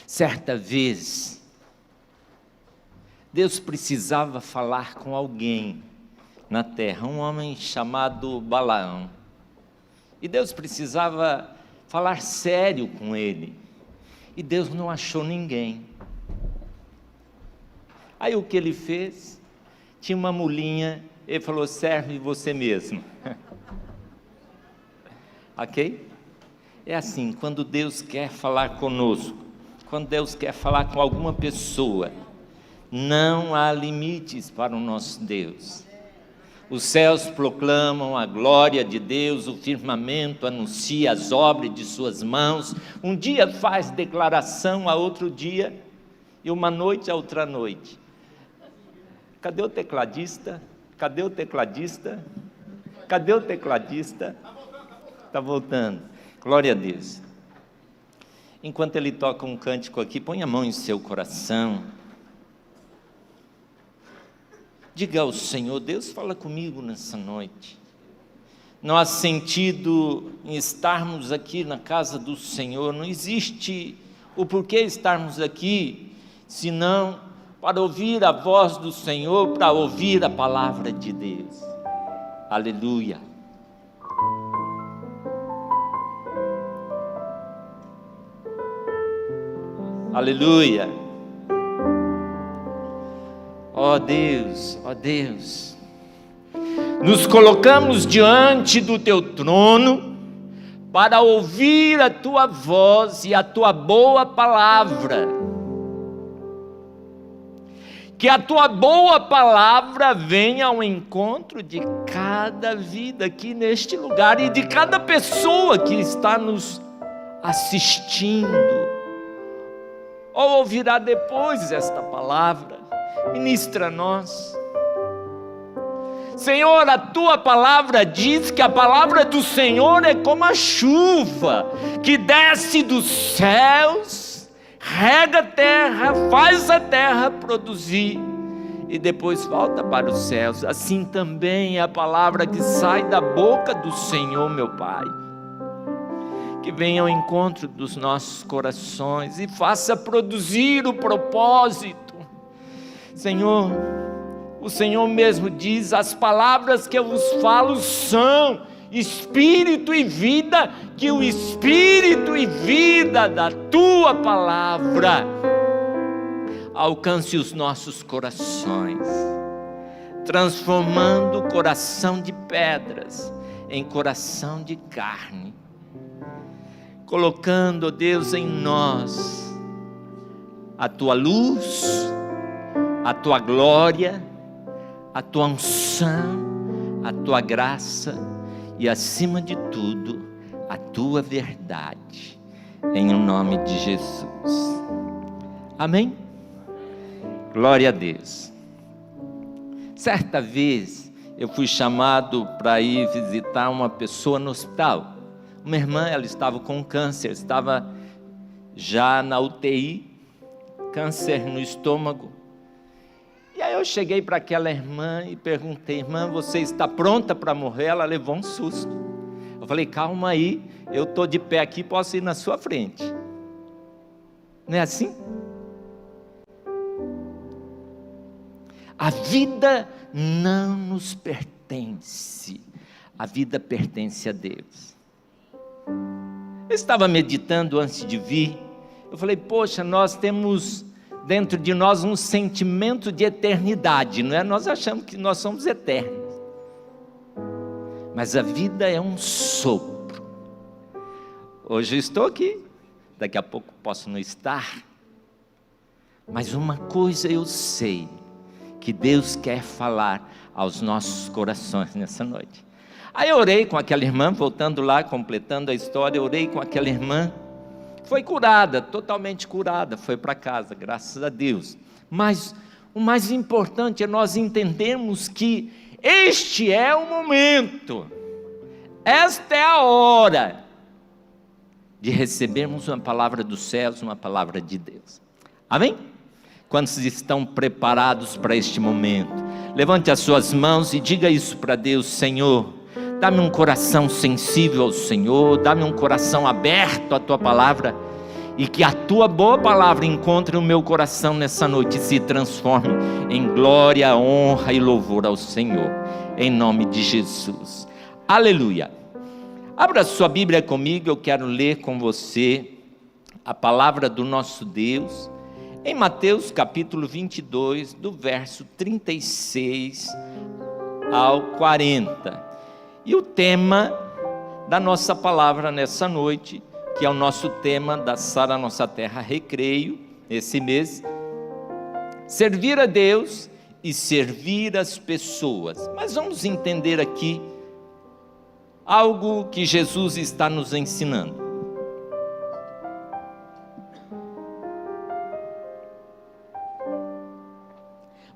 Certa vez, Deus precisava falar com alguém na terra, um homem chamado Balaão. E Deus precisava falar sério com ele. E Deus não achou ninguém. Aí o que ele fez? Tinha uma mulinha, ele falou: serve você mesmo. Ok? É assim, quando Deus quer falar conosco, quando Deus quer falar com alguma pessoa, não há limites para o nosso Deus. Os céus proclamam a glória de Deus, o firmamento anuncia as obras de suas mãos. Um dia faz declaração a outro dia, e uma noite a outra noite. Cadê o tecladista? Cadê o tecladista? Cadê o tecladista? Está voltando. Glória a Deus. Enquanto ele toca um cântico aqui, põe a mão em seu coração. Diga ao Senhor: Deus, fala comigo nessa noite. Não há sentido em estarmos aqui na casa do Senhor, não existe o porquê estarmos aqui, senão para ouvir a voz do Senhor, para ouvir a palavra de Deus. Aleluia. Aleluia. Ó Deus, ó Deus, nos colocamos diante do Teu trono para ouvir a Tua voz e a Tua boa palavra. Que a Tua boa palavra venha ao encontro de cada vida aqui neste lugar e de cada pessoa que está nos assistindo, ou ouvirá depois esta palavra. Ministra a nós. Senhor, a Tua palavra diz que a palavra do Senhor é como a chuva que desce dos céus, rega a terra, faz a terra produzir e depois volta para os céus. Assim também é a palavra que sai da boca do Senhor, meu Pai. Que venha ao encontro dos nossos corações e faça produzir o propósito. Senhor, o Senhor mesmo diz: as palavras que eu vos falo são espírito e vida, que o espírito e vida da Tua palavra alcance os nossos corações, transformando o coração de pedras em coração de carne, colocando, ó Deus, em nós a Tua luz, a Tua glória, a Tua unção, a Tua graça e, acima de tudo, a Tua verdade, em nome de Jesus. Amém? Glória a Deus. Certa vez eu fui chamado para ir visitar uma pessoa no hospital. Uma irmã, ela estava com câncer, estava já na UTI, câncer no estômago. E aí eu cheguei para aquela irmã e perguntei: irmã, você está pronta para morrer? Ela levou um susto. Eu falei: calma aí, eu estou de pé aqui, posso ir na sua frente. Não é assim? A vida não nos pertence, a vida pertence a Deus. Eu estava meditando antes de vir, eu falei: poxa, nós temos dentro de nós um sentimento de eternidade, não é? Nós achamos que nós somos eternos, mas a vida é um sopro. Hoje eu estou aqui, daqui a pouco posso não estar, mas uma coisa eu sei, que Deus quer falar aos nossos corações nessa noite. Aí eu orei com aquela irmã, voltando lá, completando a história, eu orei com aquela irmã, foi curada, totalmente curada, foi para casa, graças a Deus. Mas o mais importante é nós entendermos que este é o momento, esta é a hora de recebermos uma palavra dos céus, uma palavra de Deus. Amém? Quantos estão preparados para este momento? Levante as suas mãos e diga isso para Deus: Senhor, dá-me um coração sensível ao Senhor, dá-me um coração aberto à Tua palavra, e que a tua boa palavra encontre o meu coração nessa noite e se transforme em glória, honra e louvor ao Senhor, em nome de Jesus. Aleluia. Abra sua Bíblia comigo, eu quero ler com você a palavra do nosso Deus, em Mateus capítulo 22, do verso 36 ao 40. E o tema da nossa palavra nessa noite, que é o nosso tema da Sara Nossa Terra Recreio, esse mês, servir a Deus e servir as pessoas. Mas vamos entender aqui algo que Jesus está nos ensinando.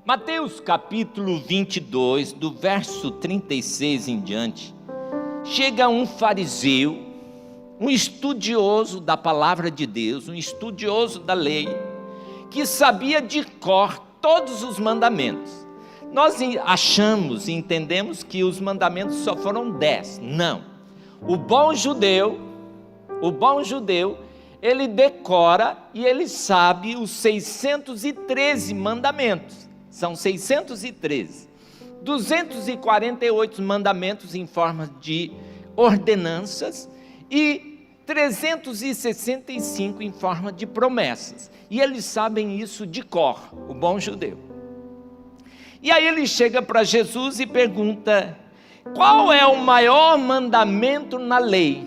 Mateus capítulo 22, do verso 36 em diante, chega um fariseu, um estudioso da palavra de Deus, um estudioso da lei, que sabia de cor todos os mandamentos. Nós achamos e entendemos que os mandamentos só foram 10. Não. O bom judeu, ele decora e ele sabe os 613 mandamentos. São 613. 248 mandamentos em forma de ordenanças e 365 em forma de promessas. E eles sabem isso de cor, o bom judeu. E aí ele chega para Jesus e pergunta: qual é o maior mandamento na lei?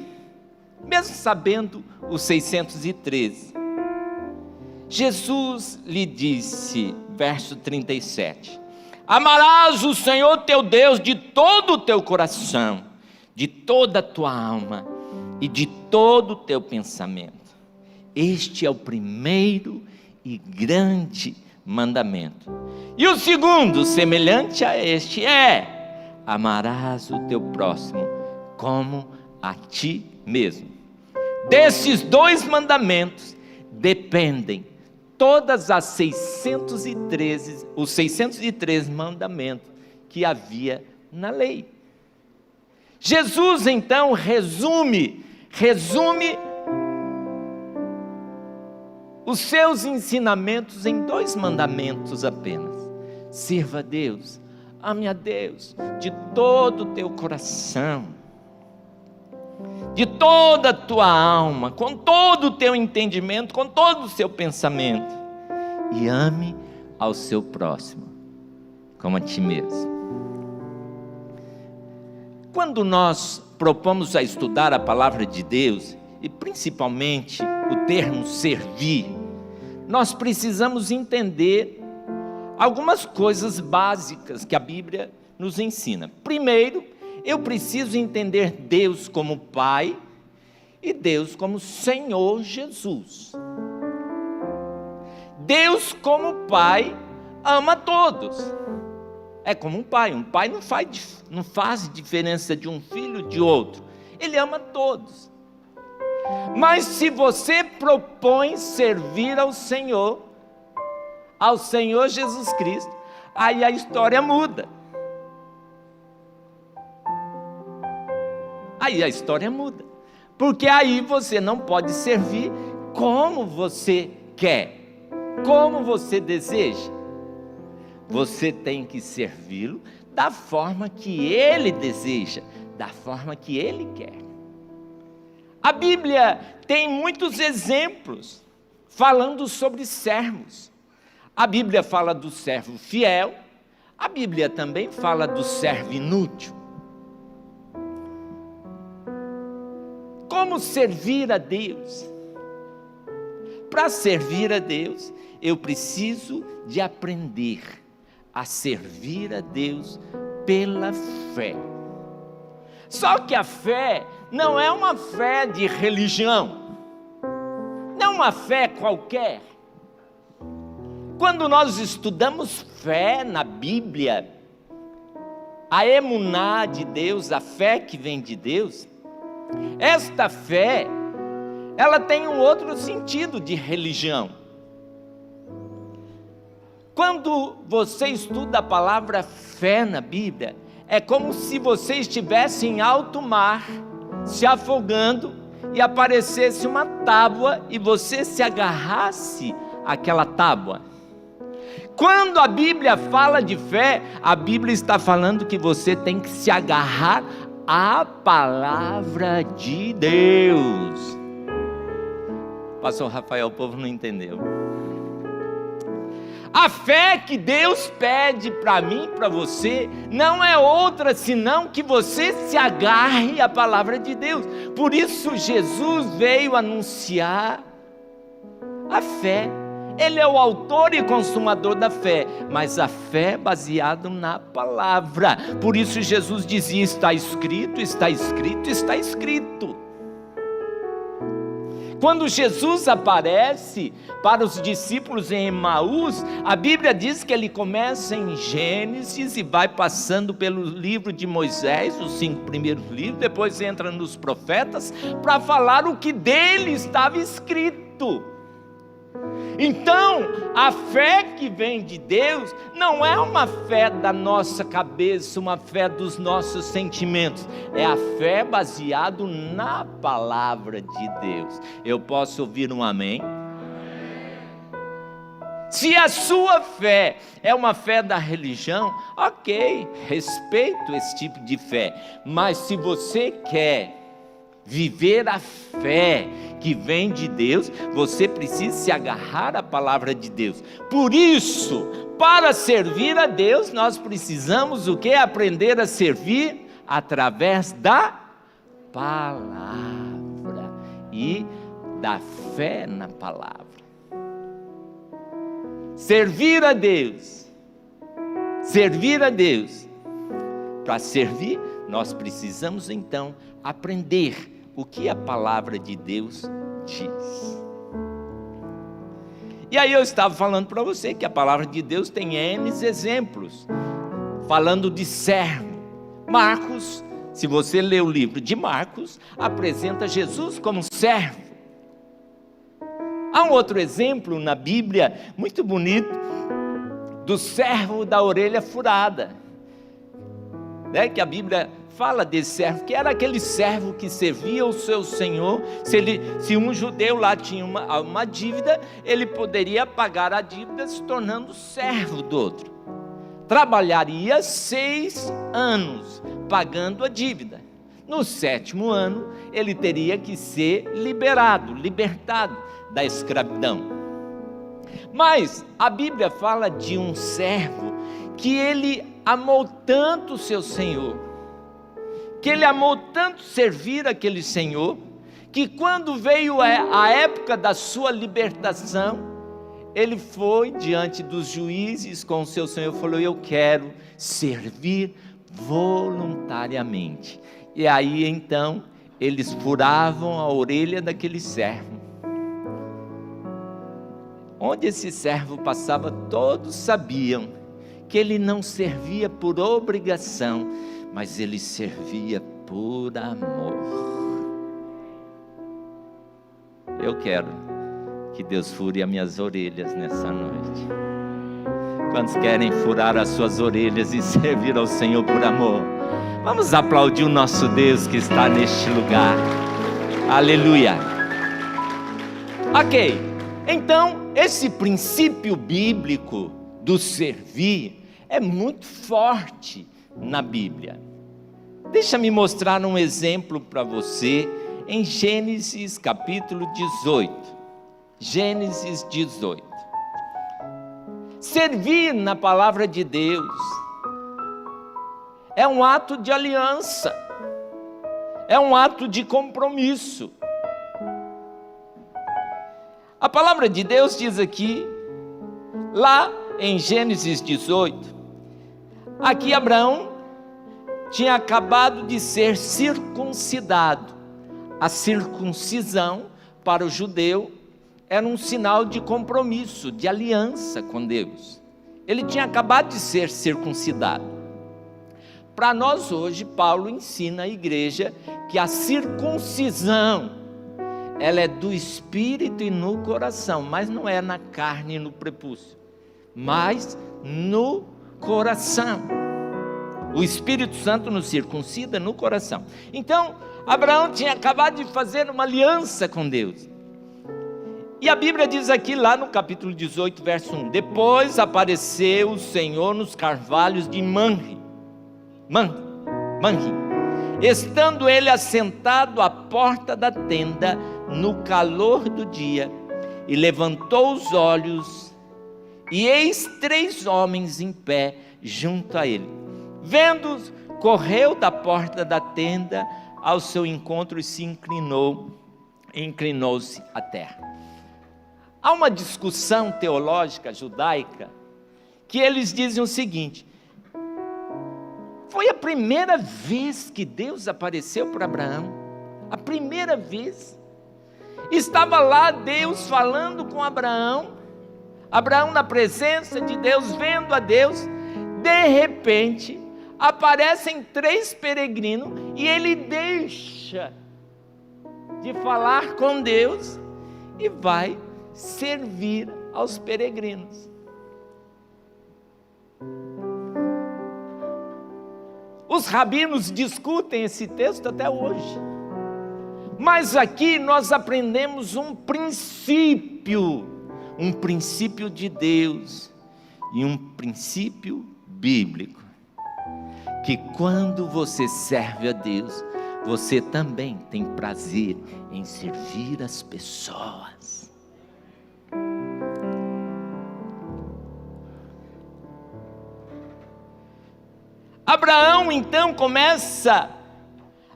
Mesmo sabendo os 613. Jesus lhe disse, verso 37, amarás o Senhor teu Deus de todo o teu coração, de toda a tua alma e de todo o teu pensamento. Este é o primeiro e grande mandamento. E o segundo, semelhante a este, é: amarás o teu próximo como a ti mesmo. Desses dois mandamentos dependem todas as 613 mandamentos que havia na lei. Jesus então resume os seus ensinamentos em dois mandamentos apenas: sirva a Deus, ame a Deus de todo o teu coração, de toda a tua alma, com todo o teu entendimento, com todo o seu pensamento, e ame ao seu próximo como a ti mesmo. Quando nós propomos a estudar a palavra de Deus, e principalmente o termo servir, nós precisamos entender algumas coisas básicas que a Bíblia nos ensina. Primeiro, eu preciso entender Deus como Pai e Deus como Senhor Jesus. Deus como Pai ama todos. É como um pai não faz diferença de um filho de outro, ele ama todos. Mas se você propõe servir ao Senhor Jesus Cristo, aí a história muda. Porque aí você não pode servir como você quer, como você deseja. Você tem que servi-lo da forma que ele deseja, da forma que ele quer. A Bíblia tem muitos exemplos falando sobre servos. A Bíblia fala do servo fiel, a Bíblia também fala do servo inútil. Como servir a Deus? Para servir a Deus, eu preciso de aprender a servir a Deus pela fé. Só que a fé não é uma fé de religião, não é uma fé qualquer. Quando nós estudamos fé na Bíblia, a emuná de Deus, a fé que vem de Deus, esta fé, ela tem um outro sentido de religião. Quando você estuda a palavra fé na Bíblia, é como se você estivesse em alto mar, se afogando, e aparecesse uma tábua e você se agarrasse àquela tábua. Quando a Bíblia fala de fé, a Bíblia está falando que você tem que se agarrar à palavra de Deus. Pastor Rafael, o povo não entendeu. A fé que Deus pede para mim e para você não é outra senão que você se agarre à palavra de Deus. Por isso Jesus veio anunciar a fé. Ele é o autor e consumador da fé, mas a fé baseada na palavra. Por isso Jesus dizia: está escrito, está escrito, está escrito. Quando Jesus aparece para os discípulos em Emaús, a Bíblia diz que ele começa em Gênesis e vai passando pelo livro de Moisés, os 5 primeiros livros, depois entra nos profetas, para falar o que dele estava escrito. Então, a fé que vem de Deus não é uma fé da nossa cabeça, uma fé dos nossos sentimentos, é a fé baseada na palavra de Deus. Eu posso ouvir um amém? Se a sua fé é uma fé da religião, ok, respeito esse tipo de fé, mas se você quer viver a fé que vem de Deus, você precisa se agarrar à palavra de Deus. Por isso, para servir a Deus, nós precisamos o quê? Aprender a servir através da palavra e da fé na palavra. Servir a Deus. Para servir, nós precisamos então aprender o que a palavra de Deus diz. E aí eu estava falando para você que a palavra de Deus tem N exemplos, falando de servo. Marcos, se você ler o livro de Marcos, apresenta Jesus como servo. Há um outro exemplo na Bíblia, muito bonito, do servo da orelha furada, né? Que a Bíblia fala desse servo, que era aquele servo que servia o seu senhor. Se um judeu lá tinha uma dívida, ele poderia pagar a dívida se tornando servo do outro. Trabalharia 6 anos pagando a dívida. No 7º ano, ele teria que ser libertado da escravidão. Mas a Bíblia fala de um servo que ele amou tanto o seu senhor, que ele amou tanto servir aquele senhor, que quando veio a época da sua libertação, ele foi diante dos juízes com o seu senhor e falou: eu quero servir voluntariamente. E aí então eles furavam a orelha daquele servo. Onde esse servo passava, todos sabiam que ele não servia por obrigação, mas ele servia por amor. Eu quero que Deus fure as minhas orelhas nessa noite. Quantos querem furar as suas orelhas e servir ao Senhor por amor? Vamos aplaudir o nosso Deus que está neste lugar. Aleluia. Ok, então esse princípio bíblico do servir é muito forte na Bíblia. Deixa-me mostrar um exemplo para você em Gênesis capítulo 18. Gênesis 18. Servir na palavra de Deus é um ato de aliança, é um ato de compromisso. A palavra de Deus diz aqui, lá em Gênesis 18, aqui Abraão tinha acabado de ser circuncidado. A circuncisão para o judeu era um sinal de compromisso, de aliança com Deus. Ele tinha acabado de ser circuncidado. Para nós hoje, Paulo ensina à igreja que a circuncisão, ela é do espírito e no coração, mas não é na carne e no prepúcio, mas no coração. O Espírito Santo nos circuncida no coração. Então, Abraão tinha acabado de fazer uma aliança com Deus. E a Bíblia diz aqui, lá no capítulo 18, verso 1: depois apareceu o Senhor nos carvalhos de Manre, estando ele assentado à porta da tenda, no calor do dia, e levantou os olhos, e eis 3 homens em pé junto a ele. Vendo-os, correu da porta da tenda ao seu encontro e se inclinou-se à terra. Há uma discussão teológica judaica que eles dizem o seguinte: foi a primeira vez que Deus apareceu para Abraão, a primeira vez. Estava lá Deus falando com Abraão, Abraão na presença de Deus, vendo a Deus. De repente aparecem 3 peregrinos e ele deixa de falar com Deus e vai servir aos peregrinos. Os rabinos discutem esse texto até hoje, mas aqui nós aprendemos um princípio de Deus e um princípio bíblico, que quando você serve a Deus, você também tem prazer em servir as pessoas. Abraão então começa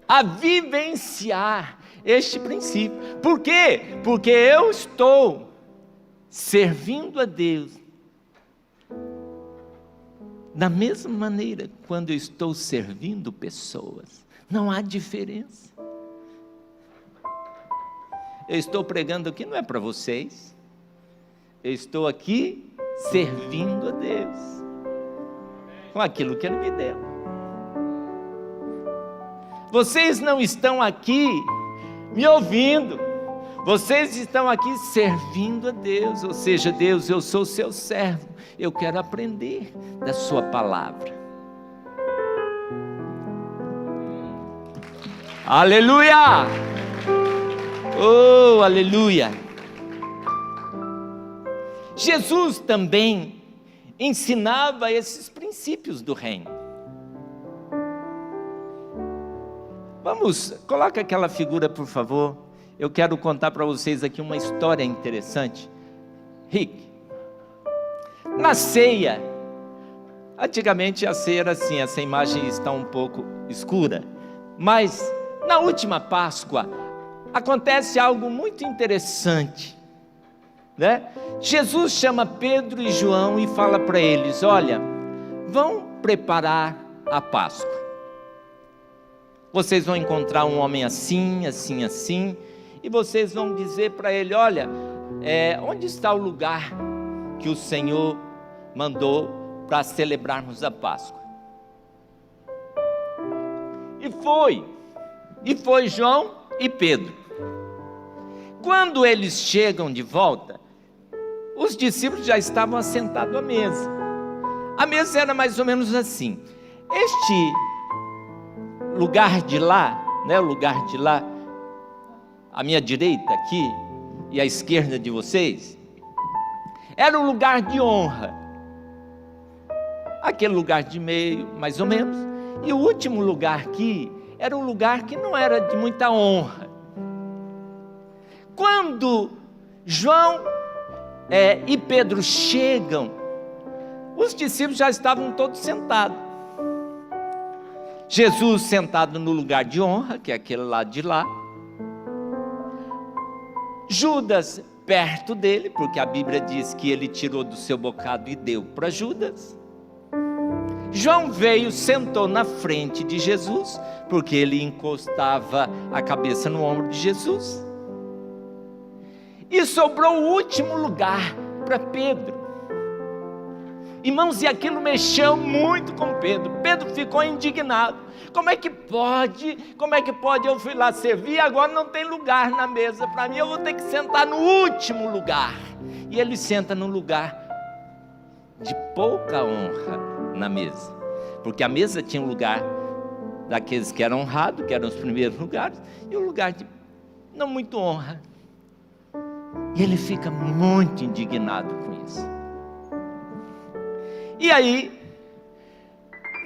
a vivenciar este princípio. Por quê? Porque eu estou servindo a Deus da mesma maneira quando eu estou servindo pessoas. Não há diferença. Eu estou pregando aqui não é para vocês. Eu estou aqui servindo a Deus com aquilo que Ele me deu. Vocês não estão aqui me ouvindo, vocês estão aqui servindo a Deus. Ou seja, Deus, eu sou seu servo, eu quero aprender da sua palavra. Aleluia! Oh, aleluia! Jesus também ensinava esses princípios do reino. Coloca aquela figura, por favor. Eu quero contar para vocês aqui uma história interessante. Rick, na ceia, antigamente a ceia era assim, essa imagem está um pouco escura, mas na última Páscoa acontece algo muito interessante, né? Jesus chama Pedro e João e fala para eles: olha, vão preparar a Páscoa. Vocês vão encontrar um homem assim, assim, assim, e vocês vão dizer para ele: olha, onde está o lugar que o Senhor mandou para celebrarmos a Páscoa? E foi João e Pedro. Quando eles chegam de volta, os discípulos já estavam assentados à mesa. A mesa era mais ou menos assim. Este lugar de lá, né, o lugar de lá, à minha direita aqui e à esquerda de vocês, era um lugar de honra. Aquele lugar de meio, mais ou menos. E o último lugar aqui era um lugar que não era de muita honra. Quando João e Pedro chegam, os discípulos já estavam todos sentados. Jesus sentado no lugar de honra, que é aquele lado de lá. Judas perto dele, porque a Bíblia diz que ele tirou do seu bocado e deu para Judas. João veio, sentou na frente de Jesus, porque ele encostava a cabeça no ombro de Jesus. E sobrou o último lugar para Pedro. Irmãos, e aquilo mexeu muito com Pedro. Pedro ficou indignado. Como é que pode? Eu fui lá servir, agora não tem lugar na mesa para mim, eu vou ter que sentar no último lugar. E ele senta num lugar de pouca honra na mesa, porque a mesa tinha um lugar daqueles que eram honrados, que eram os primeiros lugares, e um lugar de não muito honra. E ele fica muito indignado com isso. E aí,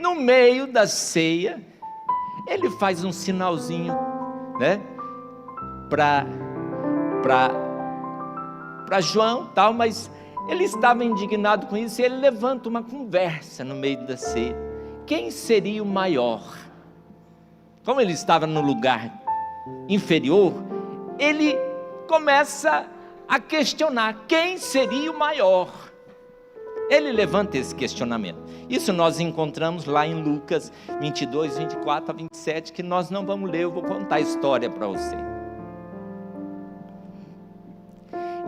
no meio da ceia, ele faz um sinalzinho, né, para João, tal, mas ele estava indignado com isso, e ele levanta uma conversa no meio da ceia. Quem seria o maior? Como ele estava no lugar inferior, ele começa a questionar quem seria o maior. Ele levanta esse questionamento. Isso nós encontramos lá em Lucas 22, 24 a 27, que nós não vamos ler, eu vou contar a história para você.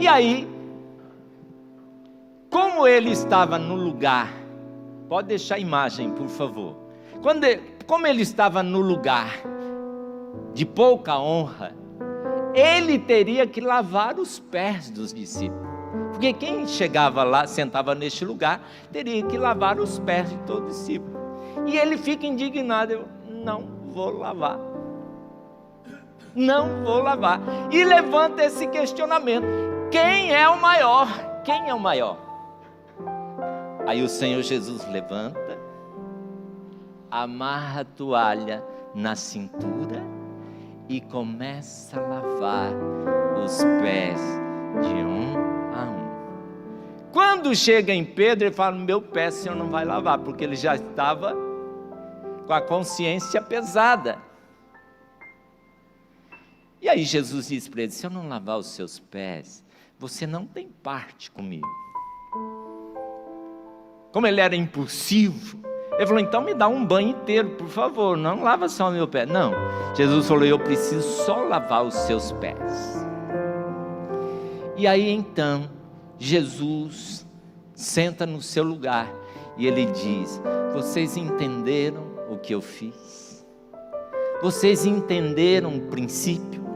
E aí, como ele estava no lugar, pode deixar a imagem, por favor. Como ele estava no lugar de pouca honra, ele teria que lavar os pés dos discípulos. Porque quem chegava lá, sentava neste lugar, teria que lavar os pés de todo discípulo. E ele fica indignado, eu não vou lavar. Não vou lavar. E levanta esse questionamento: quem é o maior? Quem é o maior? Aí o Senhor Jesus levanta, amarra a toalha na cintura e começa a lavar os pés de um a um. Quando chega em Pedro, ele fala: meu pé o Senhor não vai lavar, porque ele já estava com a consciência pesada. E aí Jesus diz para ele: se eu não lavar os seus pés, você não tem parte comigo. Como ele era impulsivo, ele falou: então me dá um banho inteiro, por favor, não lava só o meu pé. Não, Jesus falou: eu preciso só lavar os seus pés. E aí então, Jesus senta no seu lugar e ele diz: vocês entenderam o que eu fiz? Vocês entenderam o princípio?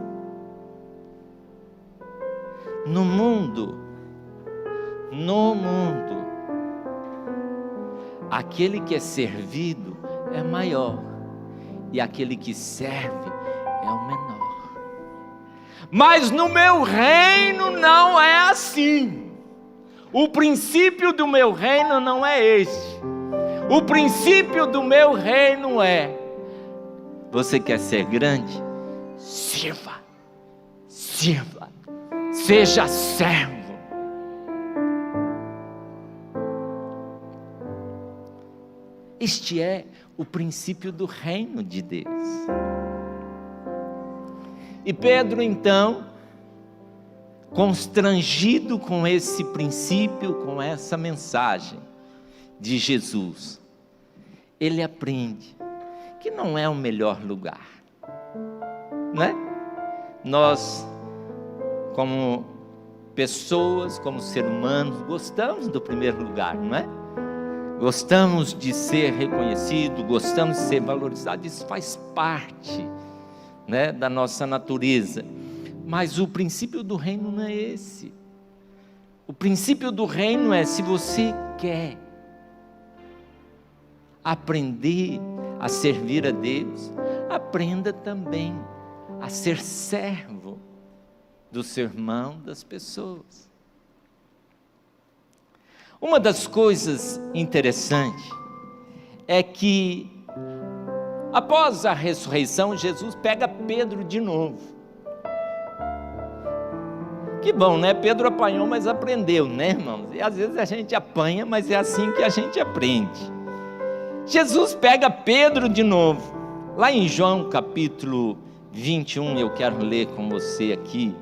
No mundo, aquele que é servido é maior, e aquele que serve é o menor. Mas no meu reino não é assim. O princípio do meu reino não é este. O princípio do meu reino é: você quer ser grande? Sirva, seja servo. Este é o princípio do reino de Deus. E Pedro então, constrangido com esse princípio, com essa mensagem de Jesus, ele aprende que não é o melhor lugar, não é? Nós, como pessoas, como seres humanos, gostamos do primeiro lugar, não é? Gostamos de ser reconhecido, gostamos de ser valorizado, isso faz parte, né, da nossa natureza. Mas o princípio do reino não é esse. O princípio do reino é: se você quer aprender a servir a Deus, aprenda também a ser servo do seu irmão, das pessoas. Uma das coisas interessantes é que, após a ressurreição, Jesus pega Pedro de novo. Que bom, né? Pedro apanhou, mas aprendeu, né, irmãos? E às vezes a gente apanha, mas é assim que a gente aprende. Jesus pega Pedro de novo. Lá em João capítulo 21, eu quero ler com você aqui.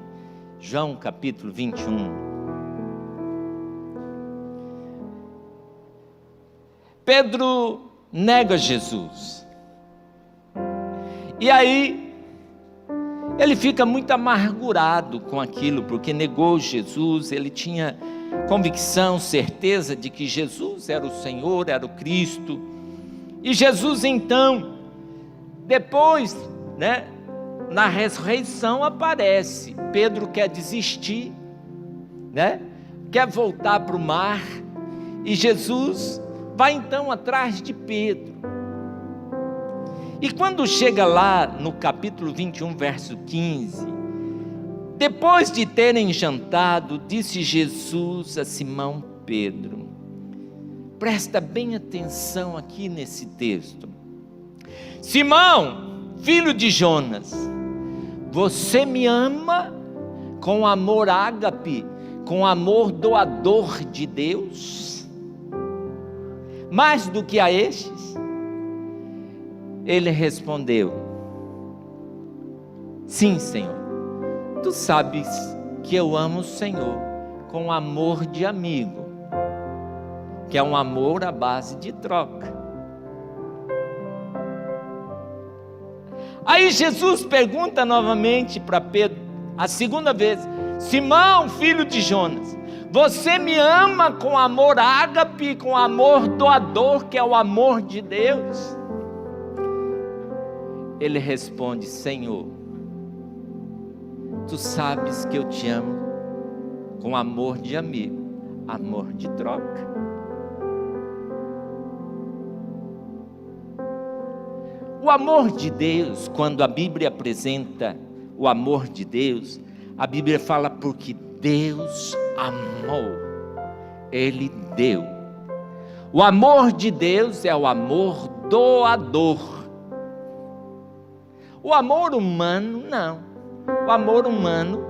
João capítulo 21. Pedro nega Jesus. E aí, ele fica muito amargurado com aquilo, porque negou Jesus. Ele tinha convicção, certeza de que Jesus era o Senhor, era o Cristo. E Jesus então, depois, né, na ressurreição aparece. Pedro quer desistir, né, quer voltar para o mar, e Jesus vai então atrás de Pedro. E quando chega lá no capítulo 21, verso 15, depois de terem jantado, disse Jesus a Simão Pedro, presta bem atenção aqui nesse texto: Simão, filho de Jonas, você me ama com amor ágape, com amor doador de Deus, mais do que a estes? Ele respondeu, sim, Senhor, tu sabes que eu amo o Senhor com amor de amigo, que é um amor à base de troca. Aí Jesus pergunta novamente para Pedro, a segunda vez, Simão, filho de Jonas, você me ama com amor ágape, com amor doador, que é o amor de Deus? Ele responde, Senhor, tu sabes que eu te amo com amor de amigo, amor de troca. O amor de Deus, quando a Bíblia apresenta o amor de Deus, a Bíblia fala porque Deus amou, Ele deu. O amor de Deus é o amor doador. O amor humano, não. O amor humano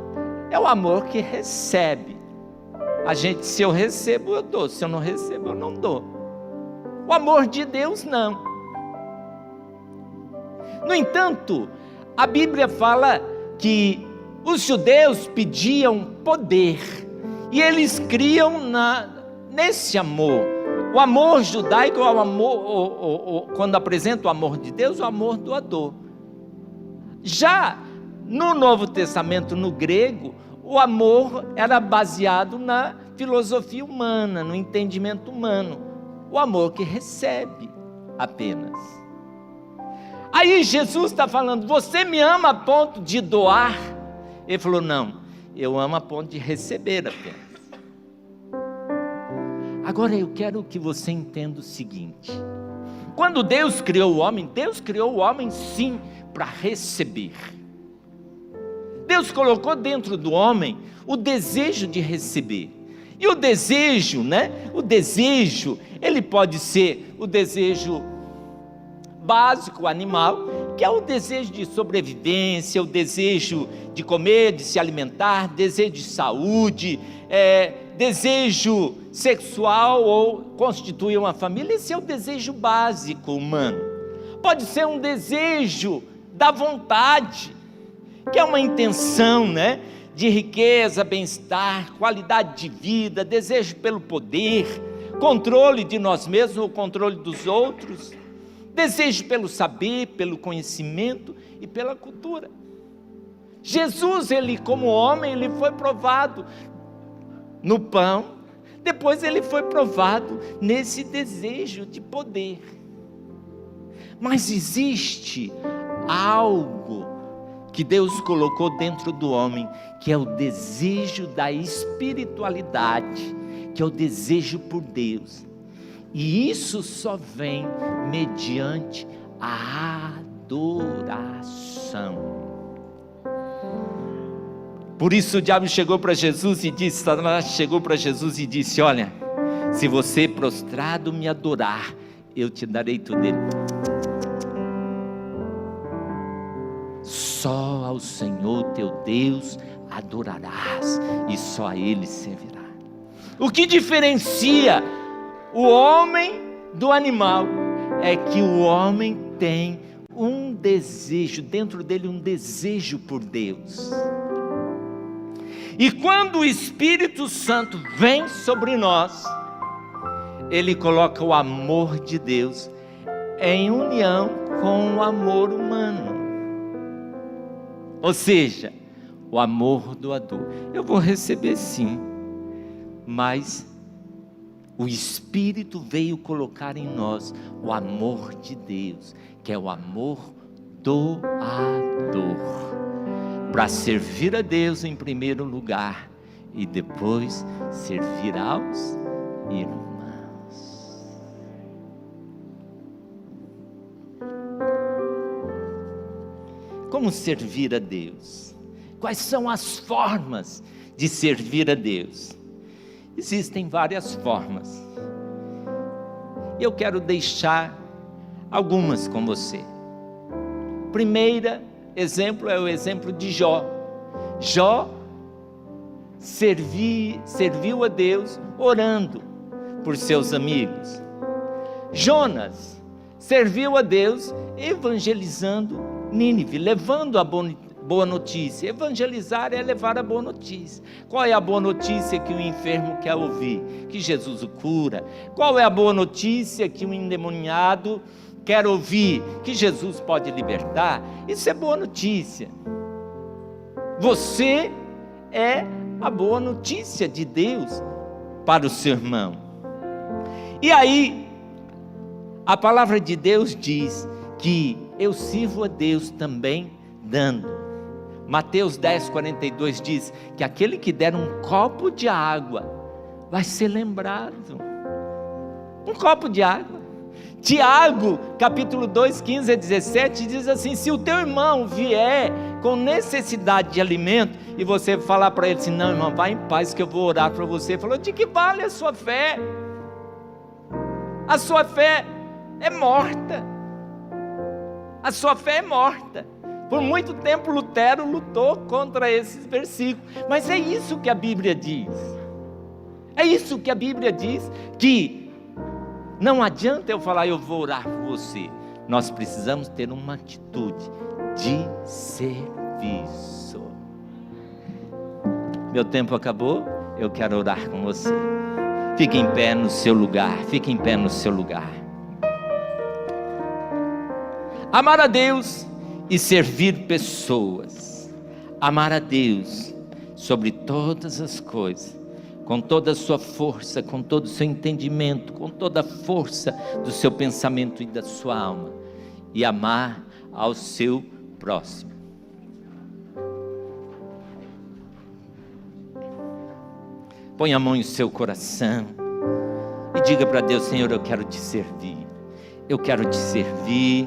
é o amor que recebe. Se eu recebo, eu dou. Se eu não recebo, eu não dou. O amor de Deus, não. No entanto, a Bíblia fala que os judeus pediam poder. E eles criam nesse amor. O amor judaico é o amor, quando apresenta o amor de Deus, o amor doador. Já no Novo Testamento, no grego, o amor era baseado na filosofia humana, no entendimento humano. O amor que recebe apenas. Aí Jesus está falando, você me ama a ponto de doar? Ele falou, não, eu amo a ponto de receber apenas. Agora eu quero que você entenda o seguinte, quando Deus criou o homem sim, para receber. Deus colocou dentro do homem o desejo de receber. E o desejo, O desejo, ele pode ser o desejo básico, animal, que é o desejo de sobrevivência, o desejo de comer, de se alimentar, desejo de saúde, desejo sexual ou constituir uma família. Esse é o desejo básico humano. Pode ser um desejo da vontade, que é uma intenção, de riqueza, bem-estar, qualidade de vida, desejo pelo poder, controle de nós mesmos ou controle dos outros, desejo pelo saber, pelo conhecimento e pela cultura. Jesus, ele como homem, ele foi provado no pão, depois ele foi provado nesse desejo de poder. Mas existe algo que Deus colocou dentro do homem, que é o desejo da espiritualidade, que é o desejo por Deus. E isso só vem mediante a adoração. Por isso o diabo chegou para Jesus e disse, Satanás chegou para Jesus e disse, olha, se você prostrado me adorar, eu te darei tudo dele. Só ao Senhor teu Deus adorarás, e só a Ele servirá. O que diferencia o homem do animal é que o homem tem um desejo, dentro dele um desejo por Deus. E quando o Espírito Santo vem sobre nós, ele coloca o amor de Deus em união com o amor humano. Ou seja, o amor doador. Eu vou receber sim, mas o Espírito veio colocar em nós o amor de Deus, que é o amor doador, para servir a Deus em primeiro lugar e depois servir aos irmãos. Como servir a Deus? Quais são as formas de servir a Deus? Existem várias formas. Eu quero deixar algumas com você. Primeiro exemplo é o exemplo de Jó. Jó serviu a Deus orando por seus amigos. Jonas serviu a Deus evangelizando Nínive, levando a boa notícia. Evangelizar é levar a boa notícia. Qual é a boa notícia que o enfermo quer ouvir? Que Jesus o cura. Qual é a boa notícia que o endemoniado quer ouvir? Que Jesus pode libertar. Isso é boa notícia. Você é a boa notícia de Deus para o seu irmão. E aí, a palavra de Deus diz que eu sirvo a Deus também dando. Mateus 10:42 diz que aquele que der um copo de água vai ser lembrado. Um copo de água. Tiago, capítulo 2, 15 a 17, diz assim: se o teu irmão vier com necessidade de alimento, e você falar para ele assim: não, irmão, vai em paz que eu vou orar para você. Falou: de que vale a sua fé? A sua fé é morta. A sua fé é morta. Por muito tempo Lutero lutou contra esses versículos, mas é isso que a Bíblia diz. É isso que a Bíblia diz, que não adianta eu falar: eu vou orar por você. Nós precisamos ter uma atitude de serviço. Meu tempo acabou, eu quero orar com você. Fique em pé no seu lugar, fique em pé no seu lugar. Amar a Deus e servir pessoas. Amar a Deus sobre todas as coisas, com toda a sua força, com todo o seu entendimento, com toda a força do seu pensamento e da sua alma. E amar ao seu próximo. Põe a mão em seu coração e diga para Deus: Senhor, eu quero te servir. Eu quero te servir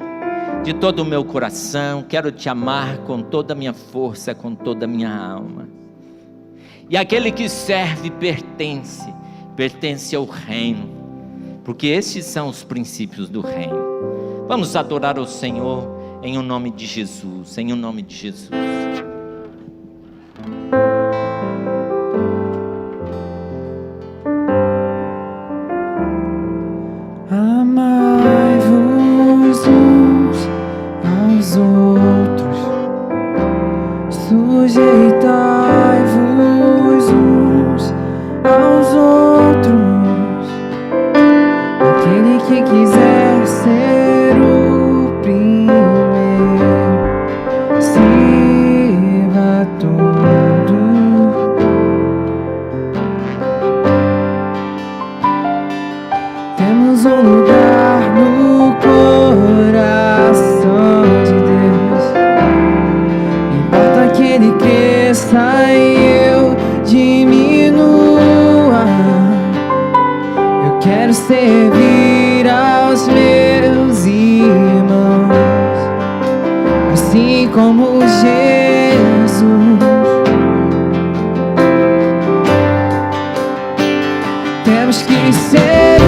de todo o meu coração, quero te amar com toda a minha força, com toda a minha alma. E aquele que serve pertence ao reino, porque esses são os princípios do reino. Vamos adorar ao Senhor em o nome de Jesus, em o nome de Jesus. Amai-vos uns aos outros, sujeitai-vos uns aos outros. Aquele que quiser ser o primeiro, sirva tudo. Temos um lugar no coração de Deus. Importa que Ele cresça e eu diminua. Eu quero servir aos meus irmãos, assim como Jesus. Temos que ser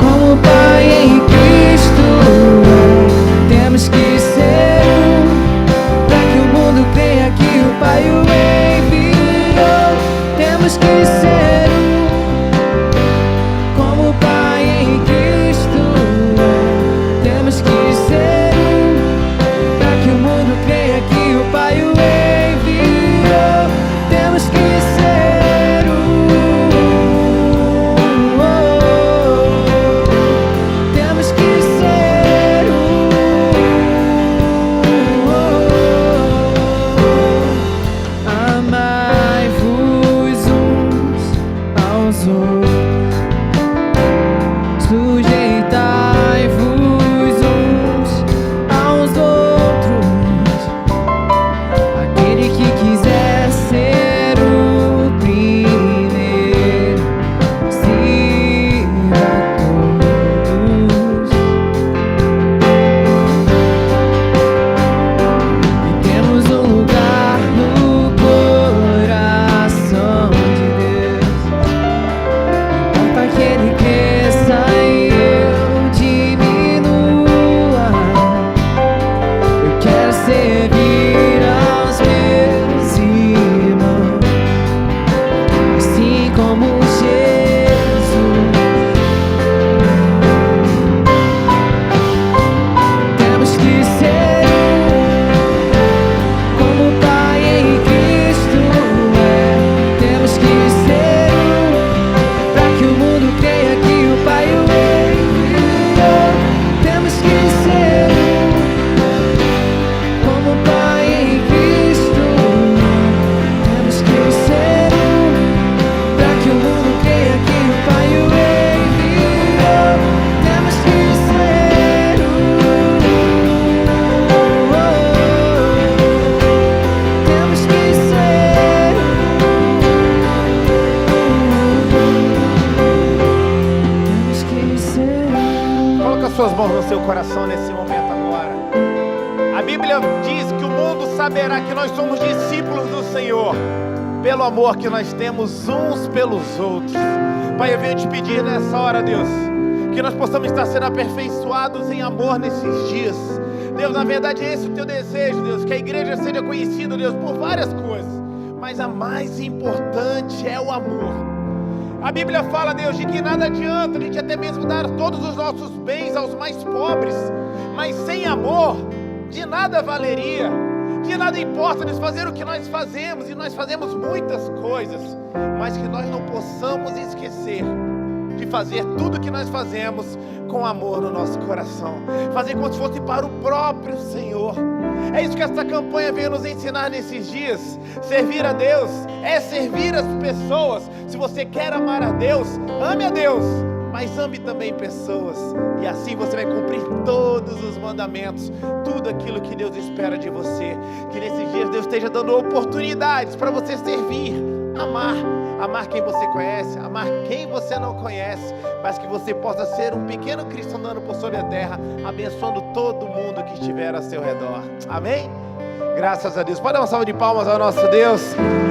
como o Pai em Cristo. Temos que ser para que o mundo creia que o Pai o enviou. Temos que ser como o Pai em Cristo. Temos que ser para que o mundo creia que o Pai o enviou. Temos que ser Temos que ser um, pra que o mundo creia que o Pai o enviou. Temos que ser um, como o Pai em Cristo. Temos que ser um, pra que o mundo creia que o Pai o enviou. Temos que ser um, temos que ser um, temos que ser um. Coloca suas mãos no seu coração nesse momento agora. A Bíblia diz que o mundo saberá que nós somos discípulos do Senhor pelo amor que nós temos uns pelos outros. Pai, eu venho te pedir nessa hora, Deus, que nós possamos estar sendo aperfeiçoados em amor nesses dias. Deus, na verdade é esse o teu desejo, Deus, que a igreja seja conhecida, Deus, por várias coisas, mas a mais importante é o amor. A Bíblia fala, Deus, de que nada adianta a gente até mesmo dar todos os nossos bens aos mais pobres, mas sem amor, de nada valeria, de nada importa Deus, fazer o que nós fazemos, e nós fazemos muitas coisas, mas que nós não possamos esquecer de fazer tudo que nós fazemos com amor no nosso coração, fazer como se fosse para o próprio Senhor. É isso que esta campanha veio nos ensinar nesses dias. Servir a Deus é servir as pessoas. Se você quer amar a Deus, ame a Deus, mas ame também pessoas, e assim você vai cumprir todos os mandamentos, tudo aquilo que Deus espera de você. Que nesses dias Deus esteja dando oportunidades para você servir, amar quem você conhece, amar quem você não conhece, mas que você possa ser um pequeno Cristo andando por sobre a terra, abençoando todo mundo que estiver ao seu redor. Amém? Graças a Deus. Pode dar uma salva de palmas ao nosso Deus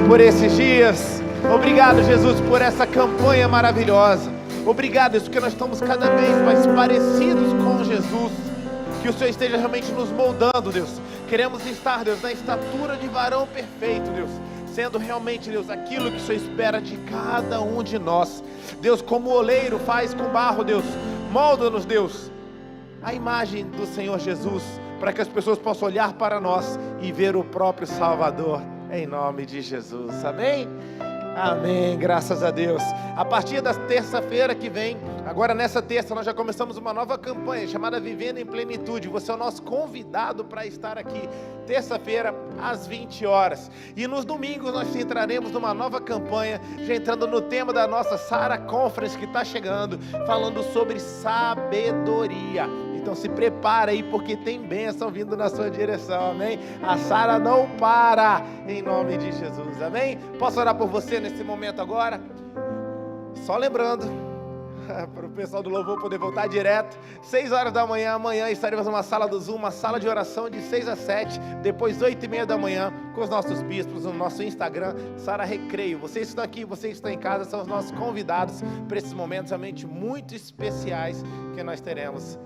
por esses dias. Obrigado, Jesus, por essa campanha maravilhosa. Obrigado, Deus, porque nós estamos cada vez mais parecidos com Jesus. Que o Senhor esteja realmente nos moldando, Deus. Queremos estar, Deus, na estatura de varão perfeito, Deus, sendo realmente, Deus, aquilo que o Senhor espera de cada um de nós. Deus, como o oleiro faz com barro, Deus, molda-nos, Deus, a imagem do Senhor Jesus, para que as pessoas possam olhar para nós e ver o próprio Salvador, em nome de Jesus. Amém? Amém, graças a Deus. A partir da terça-feira que vem, agora nessa terça, nós já começamos uma nova campanha chamada Vivendo em Plenitude. Você é o nosso convidado para estar aqui terça-feira às 20 horas. E nos domingos nós entraremos numa nova campanha, já entrando no tema da nossa Sara Conference que está chegando, falando sobre sabedoria. Então se prepara aí, porque tem bênção vindo na sua direção, amém? A Sara não para, em nome de Jesus, amém? Posso orar por você nesse momento agora? Só lembrando, para o pessoal do louvor poder voltar direto, 6 horas da manhã, amanhã estaremos numa sala do Zoom, uma sala de oração de 6 às 7, depois 8h30 da manhã, com os nossos bispos no nosso Instagram, Sara Recreio. Vocês que estão aqui, vocês que estão em casa, são os nossos convidados para esses momentos realmente muito especiais que nós teremos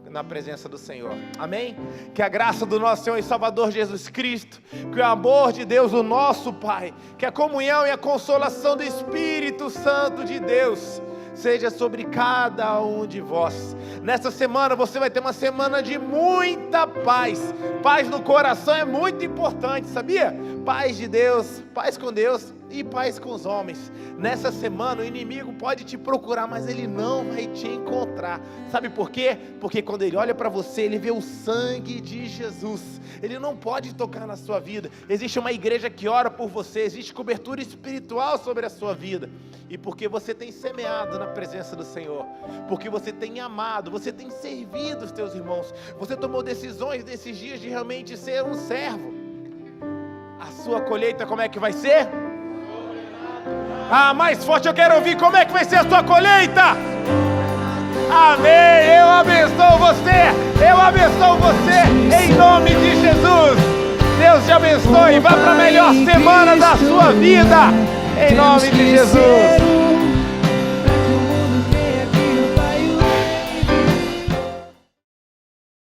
na presença do Senhor, amém? Que a graça do nosso Senhor e Salvador Jesus Cristo, que o amor de Deus, o nosso Pai, que a comunhão e a consolação do Espírito Santo de Deus seja sobre cada um de vós. Nessa semana você vai ter uma semana de muita paz. Paz no coração é muito importante, sabia? Paz de Deus, paz com Deus e paz com os homens. Nessa semana o inimigo pode te procurar, mas ele não vai te encontrar. Sabe por quê? Porque quando ele olha para você, ele vê o sangue de Jesus. Ele não pode tocar na sua vida. Existe uma igreja que ora por você, existe cobertura espiritual sobre a sua vida. E porque você tem semeado na presença do Senhor, porque você tem amado, você tem servido os teus irmãos, você tomou decisões nesses dias de realmente ser um servo, a sua colheita como é que vai ser? Mais forte eu quero ouvir, como é que vai ser a sua colheita? Amém, eu abençoo você, em nome de Jesus. Deus te abençoe, vá para a melhor semana da sua vida, em nome de Jesus.